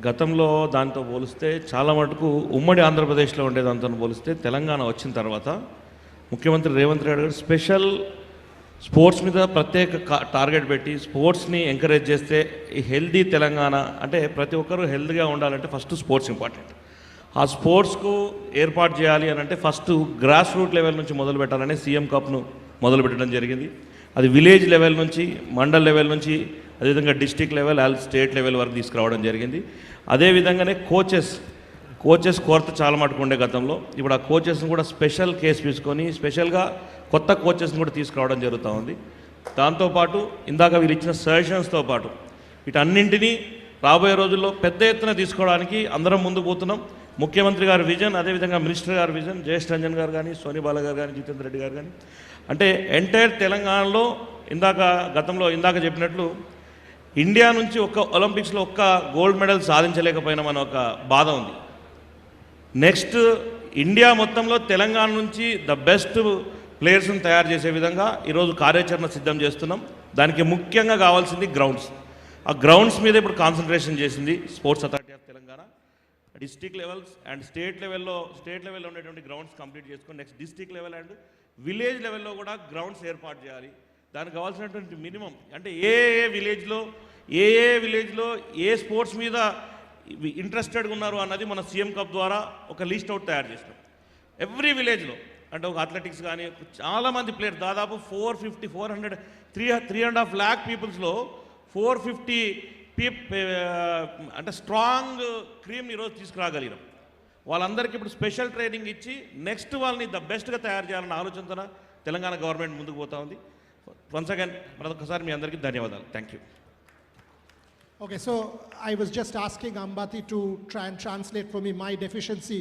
గతంలో దాంతో పోలిస్తే చాలా మటుకు ఉమ్మడి ఆంధ్రప్రదేశ్లో ఉండే దాంతో పోలిస్తే తెలంగాణ వచ్చిన తర్వాత ముఖ్యమంత్రి రేవంత్ రెడ్డి గారు స్పెషల్ స్పోర్ట్స్ మీద ప్రత్యేక టార్గెట్ పెట్టి స్పోర్ట్స్ని ఎంకరేజ్ చేస్తే ఈ హెల్దీ తెలంగాణ అంటే ప్రతి ఒక్కరూ హెల్త్గా ఉండాలంటే ఫస్ట్ స్పోర్ట్స్ ఇంపార్టెంట్. ఆ స్పోర్ట్స్కు ఏర్పాటు చేయాలి అని అంటే ఫస్ట్ గ్రాస్ రూట్ లెవెల్ నుంచి మొదలు పెట్టాలని సీఎం కప్ను మొదలు పెట్టడం జరిగింది. అది విలేజ్ లెవెల్ నుంచి, మండల్ లెవెల్ నుంచి, అదేవిధంగా డిస్టిక్ లెవెల్, స్టేట్ లెవెల్ వరకు తీసుకురావడం జరిగింది. అదేవిధంగానే కోచెస్ కొరత చాలా మటుకు ఉండే గతంలో. ఇప్పుడు ఆ కోచెస్ని కూడా స్పెషల్ కేసు తీసుకొని స్పెషల్గా కొత్త కోచెస్ని కూడా తీసుకురావడం జరుగుతూ ఉంది. దాంతోపాటు ఇందాక వీళ్ళు ఇచ్చిన సజెషన్స్తో పాటు వీటన్నింటినీ రాబోయే రోజుల్లో పెద్ద ఎత్తున తీసుకోవడానికి అందరం ముందుకు పోతున్నాం. ముఖ్యమంత్రి గారి విజన్, అదేవిధంగా మినిస్టర్ గారి విజన్, జయేష్ రంజన్ గారు కానీ, సోని బాల గారు కానీ, జితేందర్ రెడ్డి గారు కానీ, అంటే ఎంటైర్ తెలంగాణలో ఇందాక చెప్పినట్లు ఇండియా నుంచి ఒలింపిక్స్లో ఒక్క గోల్డ్ మెడల్ సాధించలేకపోయినామని ఒక బాధ ఉంది. నెక్స్ట్ ఇండియా మొత్తంలో తెలంగాణ నుంచి ద బెస్ట్ ప్లేయర్స్ని తయారు చేసే విధంగా ఈరోజు కార్యాచరణ సిద్ధం చేస్తున్నాం. దానికి ముఖ్యంగా కావాల్సింది గ్రౌండ్స్. ఆ గ్రౌండ్స్ మీద ఇప్పుడు కాన్సన్ట్రేషన్ చేసింది sports authority of Telangana. District levels and state లెవెల్లో ఉండేటువంటి గ్రౌండ్స్ కంప్లీట్ చేసుకొని next district level and village లెవెల్లో కూడా గ్రౌండ్స్ ఏర్పాటు చేయాలి. దానికి కావాల్సినటువంటి మినిమం అంటే ఏ విలేజ్లో ఏ స్పోర్ట్స్ మీద ఇంట్రెస్టెడ్గా ఉన్నారు అన్నది మన సీఎం కప్ ద్వారా ఒక లిస్ట్ అవుట్ తయారు చేసినాం. ఎవ్రీ విలేజ్లో అంటే ఒక అథ్లెటిక్స్ కానీ చాలామంది ప్లేయర్స్ దాదాపు 3.5 lakh పీపుల్స్లో 450 అంటే స్ట్రాంగ్ క్రీమ్ని ఈరోజు తీసుకురాగలిగినాం. వాళ్ళందరికీ ఇప్పుడు స్పెషల్ ట్రైనింగ్ ఇచ్చి నెక్స్ట్ వాళ్ళని ద బెస్ట్గా తయారు చేయాలన్న ఆలోచనతో తెలంగాణ గవర్నమెంట్ ముందుకు పోతా ఉంది. వన్స్ అగైన్ మరొకసారి మీ అందరికీ ధన్యవాదాలు. Thank you. Okay, so I was just asking Ambati to try and translate for me my deficiency.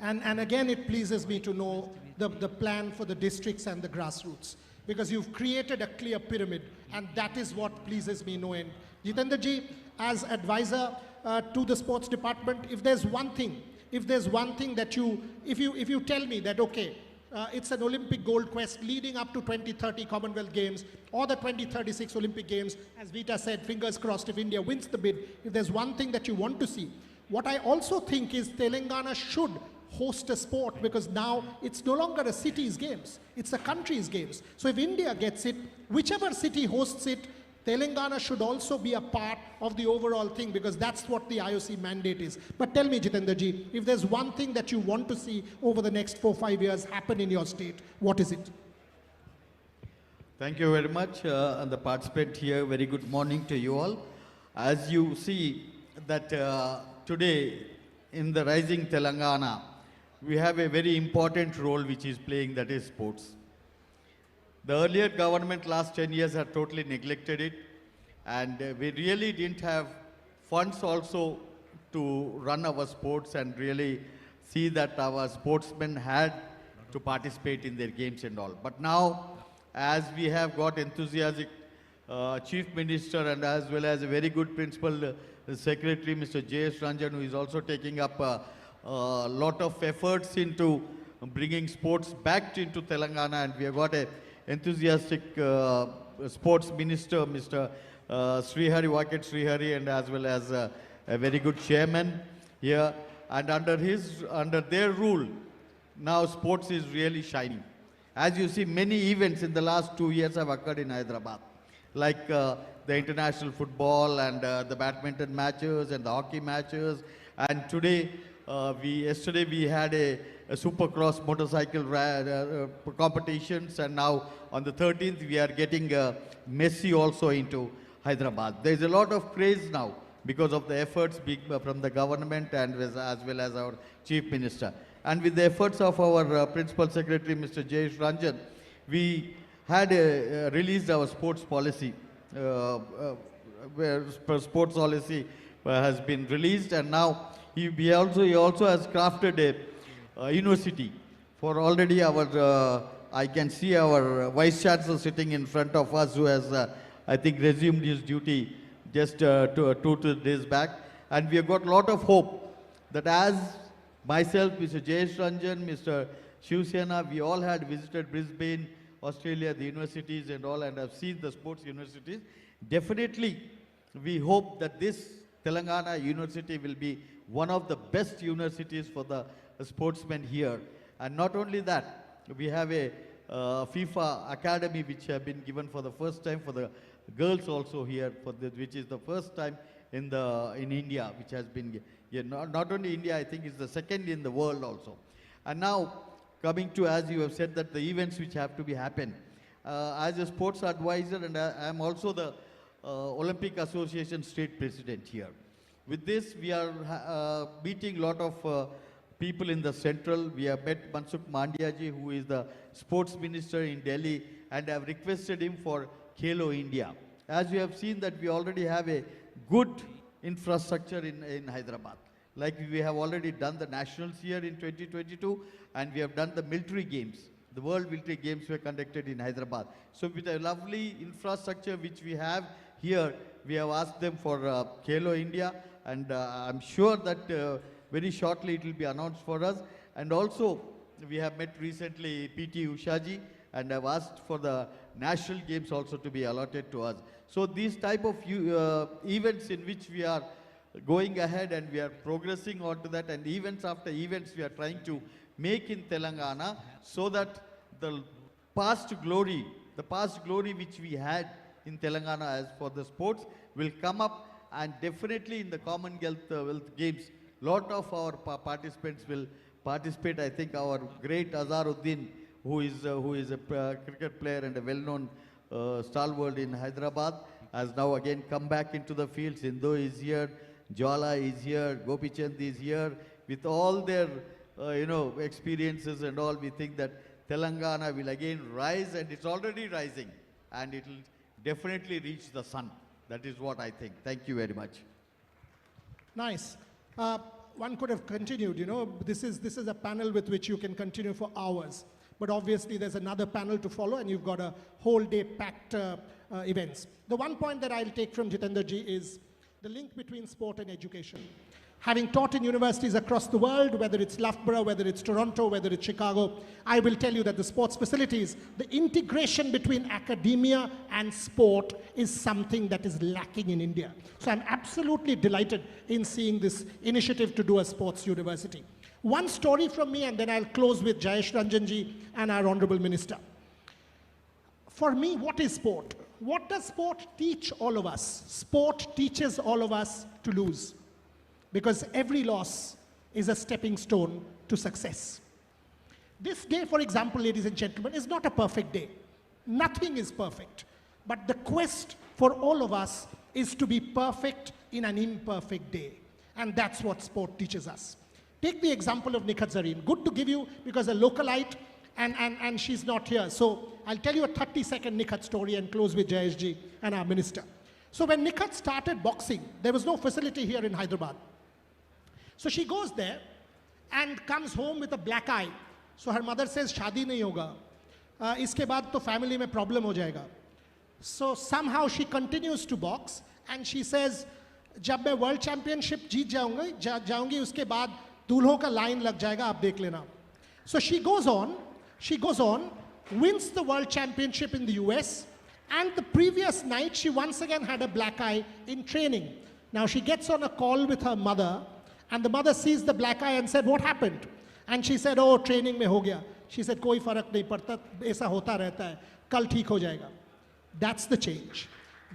And again, it pleases me to know the plan for the districts and the grassroots. Because you've created a clear pyramid, and that is what pleases me no end. Jitendra ji, as advisor to the sports department, if there's one thing that if you tell me that, okay, it's an Olympic gold quest leading up to 2030 Commonwealth Games or the 2036 Olympic Games, as Vita said, fingers crossed if India wins the bid, if there's one thing that you want to see, what I also think is Telangana should host a sport, because now it's no longer a city's games, it's a country's games. So if India gets it, whichever city hosts it, Telangana should also be a part of the overall thing, because that's what the IOC mandate is. But tell me, Jitendra ji, if there's one thing that you want to see over the next 4-5 years happen in your state, what is it? Thank you very much. And the participant here, very good morning to you all. As you see that today in the rising Telangana, we have a very important role which is playing, that is sports. The earlier government last 10 years had totally neglected it, and we really didn't have funds also to run our sports and really see that our sportsmen had to participate in their games and all. But now, as we have got enthusiastic Chief Minister and as well as a very good Principal Secretary, Mr. J.S. Ranjan, who is also taking up a lot of efforts into bringing sports back into Telangana, and we have got a enthusiastic sports minister, Mr. Srihari, Vakiti Srihari, and as well as a very good chairman here. And under their rule, now sports is really shining. As you see, many events in the last 2 years have occurred in Hyderabad, like the international football and the badminton matches and the hockey matches. And today, Yesterday we had a supercross motorcycle competitions, and now on the 13th we are getting Messi also into Hyderabad. There is a lot of craze now because of the efforts from the government and as well as our Chief Minister. And with the efforts of our Principal Secretary, Mr. Jayesh Ranjan, we had released our sports policy, where sports policy has been released, and now he also has crafted a university for already our, I can see our Vice Chancellor sitting in front of us, who has, I think, resumed his duty just 2 days back. And we have got a lot of hope that as myself, Mr. Jayesh Ranjan, Mr. Shiv Sena, we all had visited Brisbane, Australia, the universities and all, and have seen the sports universities. Definitely, we hope that this Telangana University will be one of the best universities for the sportsmen here. And not only that, we have a FIFA Academy which have been given for the first time for the girls also here, which is the first time in India, which has been, not only India, I think it's the second in the world also. And now, coming to, as you have said, that the events which have to be happen. As a sports advisor, and I am also the Olympic Association State President here. With this, we are meeting a lot of people in the central. We have met Mansukh Mandiaji, who is the sports minister in Delhi, and have requested him for Khelo India. As you have seen that we already have a good infrastructure in Hyderabad. Like we have already done the nationals here in 2022, and we have done the military games. The World Military Games were conducted in Hyderabad. So with a lovely infrastructure which we have here, we have asked them for Khelo India, and I'm sure that very shortly it will be announced for us. And also, we have met recently PT Ushaji, and have asked for the national games also to be allotted to us. So these type of events in which we are going ahead and we are progressing on to that, and events after events we are trying to make in Telangana, so that the past glory which we had in Telangana as for the sports will come up, and definitely in the Commonwealth Games, lot of our participants will participate. I think our great Azharuddin, who is a cricket player and a well-known stalwart in Hyderabad, has now again come back into the field. Sindhu is here, Jwala is here, Gopichand is here. With all their experiences and all, we think that Telangana will again rise, and it's already rising, and it will definitely reach the sun. That is what I think. Thank you very much. Nice. One could have continued, this is a panel with which you can continue for hours. But obviously there's another panel to follow, and you've got a whole day packed events. The one point that I'll take from Jitenderji is the link between sport and education. Having taught in universities across the world, whether it's Loughborough, whether it's Toronto, whether it's Chicago, I will tell you that the sports facilities, the integration between academia and sport is something that is lacking in India. So I'm absolutely delighted in seeing this initiative to do a sports university. One story from me, and then I'll close with Jayesh Ranjanji and our Honorable Minister. For me, what is sport? What does sport teach all of us? Sport teaches all of us to lose. Because every loss is a stepping stone to success. This day, for example, ladies and gentlemen, is not a perfect day. Nothing is perfect. But the quest for all of us is to be perfect in an imperfect day. And that's what sport teaches us. Take the example of Nikhat Zareen. Good to give you, because a localite, and she's not here. So I'll tell you a 30-second Nikhat story and close with Jayeshji and our minister. So when Nikhat started boxing, there was no facility here in Hyderabad. So she goes there and comes home with a black eye. So her mother says, "Shadi nahi hoga. Iske baad to family mein problem ho jayega." So somehow she continues to box, and she says, "Jab main world championship jeet jaungi, uske baad दूल्हों का line lag jayega, aap dekh lena." So she goes on, wins the world championship in the US, and the previous night she once again had a black eye in training. Now she gets on a call with her mother, and the mother sees the black eye and said, "What happened?" And she said, "Oh, training mein ho gaya." She said, "Koi farak nahi padta, aisa hota rehta hai, kal theek ho jayega." That's the change.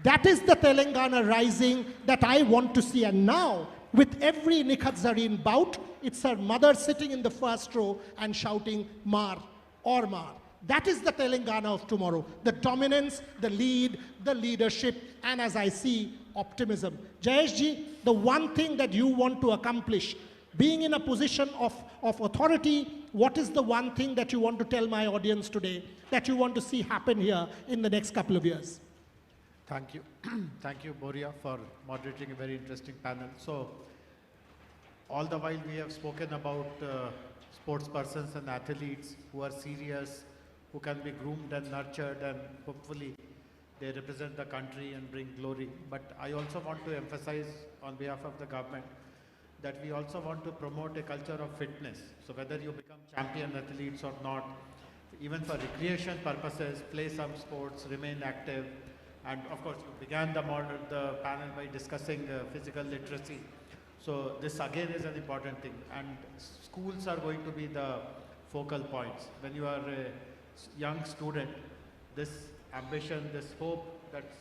That is the Telangana rising that I want to see. And now With every Nikhat Zareen bout, it's her mother sitting in the first row and shouting, Mar or Mar. That is the Telangana of tomorrow. The dominance, the lead, the leadership, and as I see, optimism. Jayesh ji, the one thing that you want to accomplish, being in a position of authority, what is the one thing that you want to tell my audience today that you want to see happen here in the next couple of years? Thank you. Thank you, Boria, for moderating a very interesting panel. So, all the while we have spoken about sports persons and athletes who are serious, who can be groomed and nurtured, and hopefully they represent the country and bring glory. But I also want to emphasize on behalf of the government that we also want to promote a culture of fitness. So whether you become champion athletes or not, even for recreation purposes, play some sports, remain active. And of course, you began the panel by discussing physical literacy. So this again is an important thing. And schools are going to be the focal points. When you are a young student, this ambition, this hope that's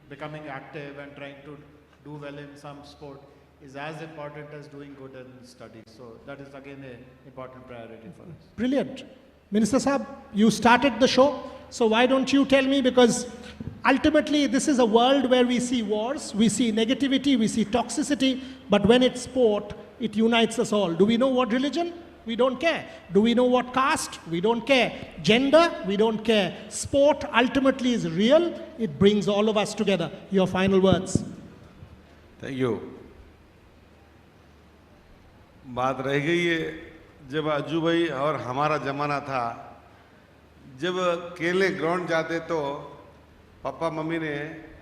becoming active and trying to do well in some sport is as important as doing good in studies. So that is again an important priority for us. Brilliant. Minister Saab, you started the show, so why don't you tell me, because ultimately this is a world where we see wars, we see negativity, we see toxicity, but when it's sport, it unites us all. Do we know what religion? We don't care. Do we know what caste? We don't care. Gender? We don't care. Sport ultimately is real. It brings all of us together. Your final words. Thank you. बात रह गई है जब अज्जू भाई और हमारा ज़माना था, जब खेलने ग्राउंड जाते तो पापा मम्मी ने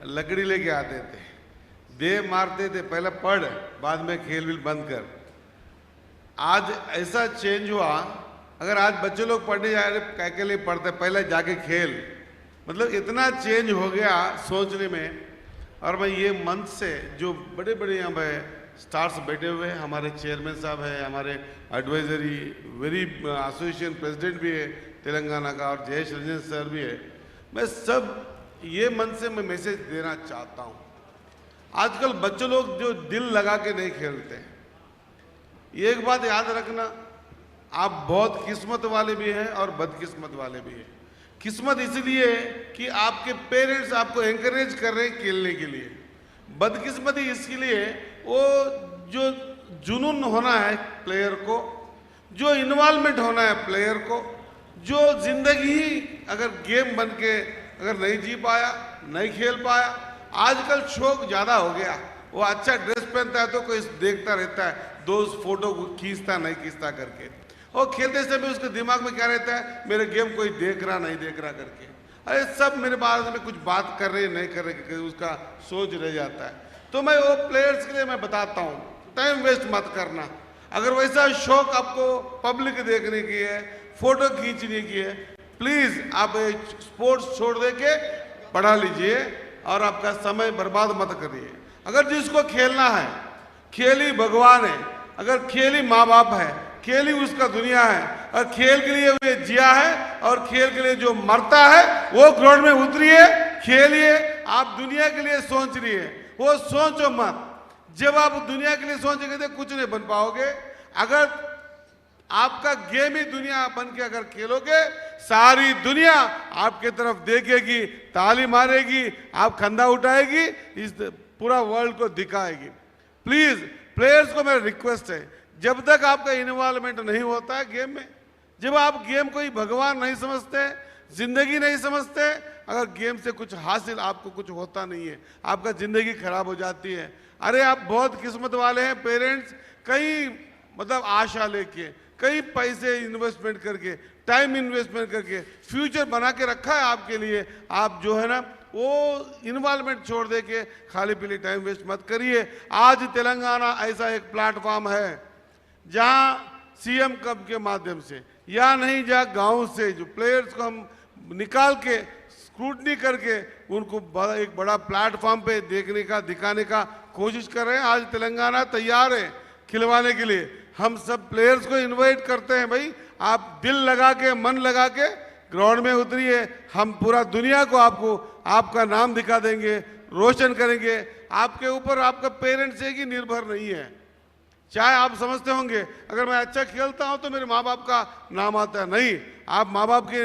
लकड़ी लेके आते थे, दे मारते थे, पहले पढ़ बाद में खेल भी बंद कर। आज ऐसा चेंज हुआ, अगर आज बच्चे लोग पढ़ने जा रहे के लिए पढ़ते, पहले जाके खेल, मतलब इतना चेंज हो गया सोचने में। और मैं ये मंच से जो बड़े बड़े यहाँ पे स्टार्स बैठे हुए हैं, हमारे चेयरमैन साहब हैं, हमारे एडवाइजरी वेरी एसोसिएशन प्रेसिडेंट भी है तेलंगाना का, और जयेश रंजन सर भी है, मैं सब ये मन से मैं मैसेज देना चाहता हूँ। आजकल बच्चे लोग जो दिल लगा के नहीं खेलते हैं, एक बात याद रखना, आप बहुत किस्मत वाले भी हैं और बदकिस्मत वाले भी हैं। किस्मत इसलिए कि आपके पेरेंट्स आपको एनकरेज कर रहे हैं खेलने के लिए, बदकिस्मती इसके लिए वो जो जुनून होना है प्लेयर को, जो इन्वॉल्वमेंट होना है प्लेयर को, जो जिंदगी ही अगर गेम बन के अगर नहीं जी पाया, नहीं खेल पाया, आजकल शौक ज़्यादा हो गया, वो अच्छा ड्रेस पहनता है तो कोई देखता रहता है, दोस्त फोटो खींचता नहीं खींचता करके, और खेलते समय उसके दिमाग में क्या रहता है, मेरे गेम कोई देख रहा नहीं देख रहा करके, अरे सब मेरे बारे में कुछ बात कर रहे नहीं कर रहे, उसका सोच रह जाता है। तो मैं वो प्लेयर्स के लिए मैं बताता हूँ, टाइम वेस्ट मत करना। अगर वैसा शौक आपको पब्लिक देखने की है, फोटो खींचने की है, प्लीज आप स्पोर्ट्स छोड़ दे के पढ़ा लीजिए और आपका समय बर्बाद मत करिए। अगर जिसको खेलना है, खेल ही भगवान है, अगर खेल ही माँ बाप है, खेल ही उसका दुनिया है, और खेल के लिए वो जिया है, और खेल के लिए जो मरता है वो ग्राउंड में उतरिए, खेलिए। आप दुनिया के लिए सोच रही है, वो सोचो मत। जब आप दुनिया के लिए सोचेंगे तो कुछ नहीं बन पाओगे। अगर आपका गेम ही दुनिया बन के अगर खेलोगे, सारी दुनिया आपके तरफ देखेगी, ताली मारेगी, आप खंदा उठाएगी, इस पूरा वर्ल्ड को दिखाएगी। प्लीज प्लेयर्स को मेरा रिक्वेस्ट है, जब तक आपका इन्वॉल्वमेंट नहीं होता है गेम में, जब आप गेम को ही भगवान नहीं समझते, जिंदगी नहीं समझते, अगर गेम से कुछ हासिल आपको कुछ होता नहीं है, आपका जिंदगी खराब हो जाती है। अरे आप बहुत किस्मत वाले हैं, पेरेंट्स कई मतलब आशा लेके, कई पैसे इन्वेस्टमेंट करके, टाइम इन्वेस्टमेंट करके फ्यूचर बना के रखा है आपके लिए। आप जो है ना वो इन्वॉल्वमेंट छोड़ दे के खाली पीली टाइम वेस्ट मत करिए। आज तेलंगाना ऐसा एक प्लेटफॉर्म है जहां सीएम कप के माध्यम से या नहीं, जहां गांव से जो प्लेयर्स को हम निकाल के स्क्रूटनी करके उनको एक बड़ा प्लेटफॉर्म पे देखने का, दिखाने का कोशिश कर रहे हैं। आज तेलंगाना तैयार है खिलवाने के लिए। हम सब प्लेयर्स को इनवाइट करते हैं, भाई आप दिल लगा के, मन लगा के ग्राउंड में उतरिए। हम पूरा दुनिया को आपको आपका नाम दिखा देंगे, रोशन करेंगे। आपके ऊपर आपका पेरेंट्स एक ही निर्भर नहीं है। चाहे आप समझते होंगे अगर मैं अच्छा खेलता हूं तो मेरे माँ बाप का नाम आता है, नहीं, आप माँ बाप के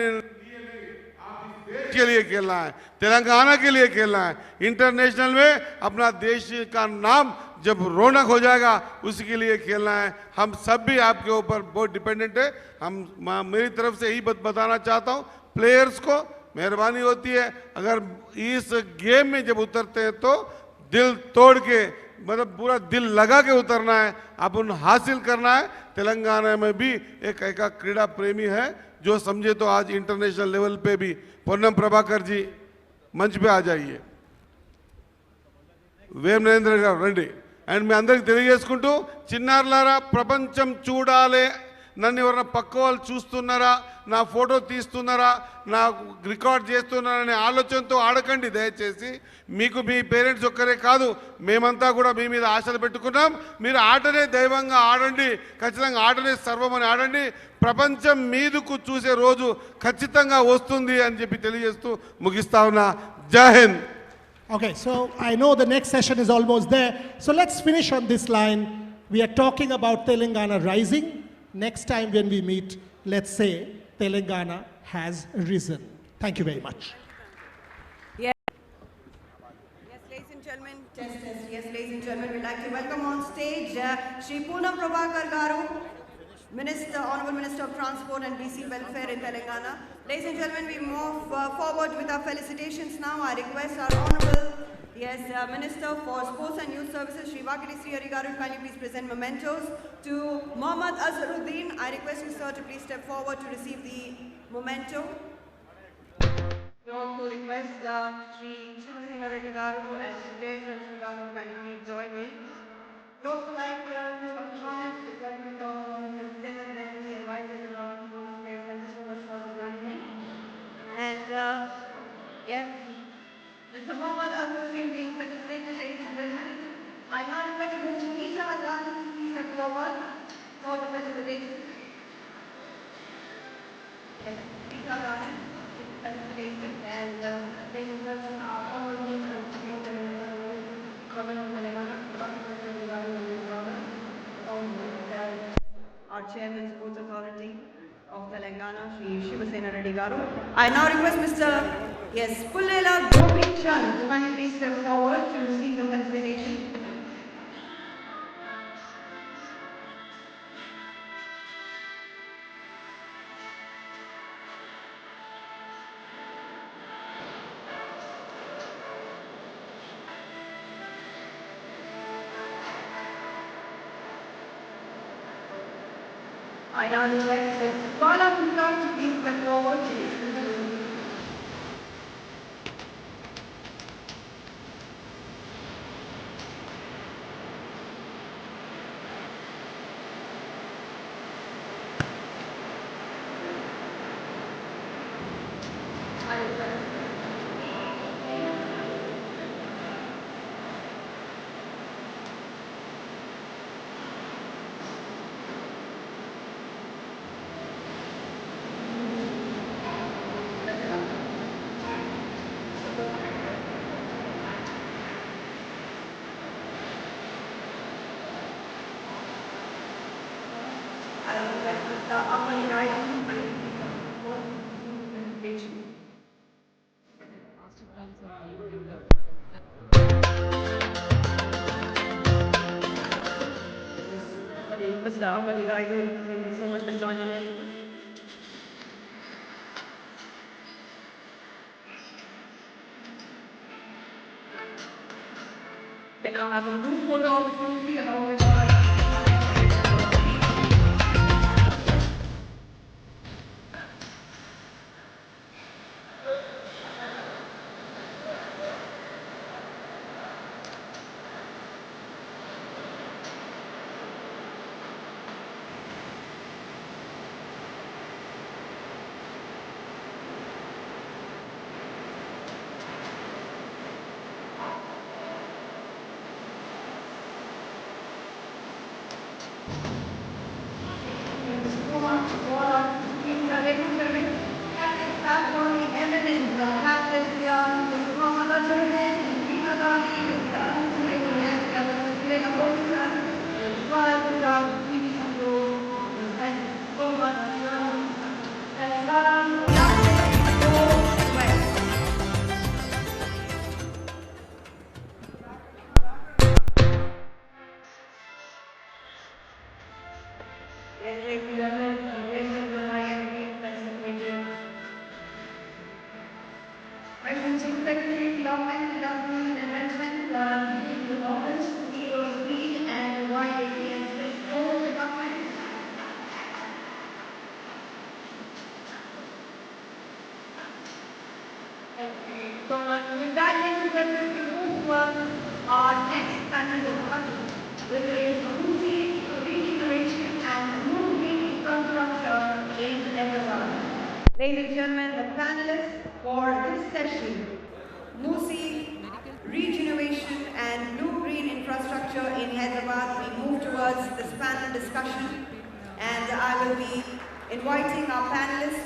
देश के लिए खेलना है, तेलंगाना के लिए खेलना है। इंटरनेशनल में अपना देश का नाम जब रौनक हो जाएगा उसके लिए खेलना है। हम सब भी आपके ऊपर बहुत डिपेंडेंट है। मेरी तरफ से यही बताना चाहता हूँ प्लेयर्स को, मेहरबानी होती है अगर इस गेम में जब उतरते हैं तो दिल तोड़ के, मतलब पूरा दिल लगा के उतरना है, अपन हासिल करना है। तेलंगाना में भी एक क्रीड़ा प्रेमी है जो समझे तो आज इंटरनेशनल लेवल पे भी पोन्नम प्रभाकर जी मंच पे आ जाइए, వేం నరేంద్ర గారు రండి. అండ్ మీ అందరికి తెలియజేసుకుంటూ చిన్నారులారా ప్రపంచం చూడాలి, నన్ను ఎవరైనా పక్క వాళ్ళు చూస్తున్నారా, నా ఫోటో తీస్తున్నారా, నా రికార్డ్ చేస్తున్నారనే ఆలోచనతో ఆడకండి దయచేసి. మీకు మీ పేరెంట్స్ ఒక్కరే కాదు, మేమంతా కూడా మీ మీద ఆశలు పెట్టుకున్నాం. మీరు ఆటనే దైవంగా ఆడండి, ఖచ్చితంగా ఆటనే సర్వమని ఆడండి. ప్రపంచం మీదకు చూసే రోజు ఖచ్చితంగా వస్తుంది అని చెప్పి తెలియజేస్తూ ముగిస్తా ఉన్నా. జై Hind. Okay, so I know the next session is almost there. So let's finish on this line. We are talking about Telangana rising. Next time when we meet, let's say Telangana has risen. Thank you very much. Yes, ladies and gentlemen, yes, ladies and gentlemen, we'd like to welcome on stage Shri Poonam Prabhakar Garu, Minister, Honorable Minister of Transport and BC Welfare in Telangana. Ladies and gentlemen, we move forward with our felicitations now. I request our Honorable, Minister for Sports and Youth Services, Shri Vakiti Srihari Garu, kindly please present mementos to Mohammad Azharuddin. I request you, sir, to please step forward to receive the memento. We also request Shri Reddy Garu and Shri Garu to kindly join in. We also like to and yes, Mr. Mohammad Azharuddin being participated in I now request Mr. Isa Azad to step forward for the facilitation. Yes, Isa Azad is participating and ladies and gentlemen, our honorable our Chairman Sports Authority of Telangana, Shri Shivasena Reddy Garu. I now request Mr. Pullela Gopichan to kindly please step forward to receive the facilitation. I now request Bala Gupta to please step forward to receive the Thank you so much for joining in. We now have a group photo opportunity along with present, we move towards our next panel discussion, which is Musi regeneration and new green infrastructure in Hyderabad. Ladies and gentlemen, the panelists for this session, Musi regeneration and blue green infrastructure in Hyderabad. We move towards this panel discussion, and I will be inviting our panelists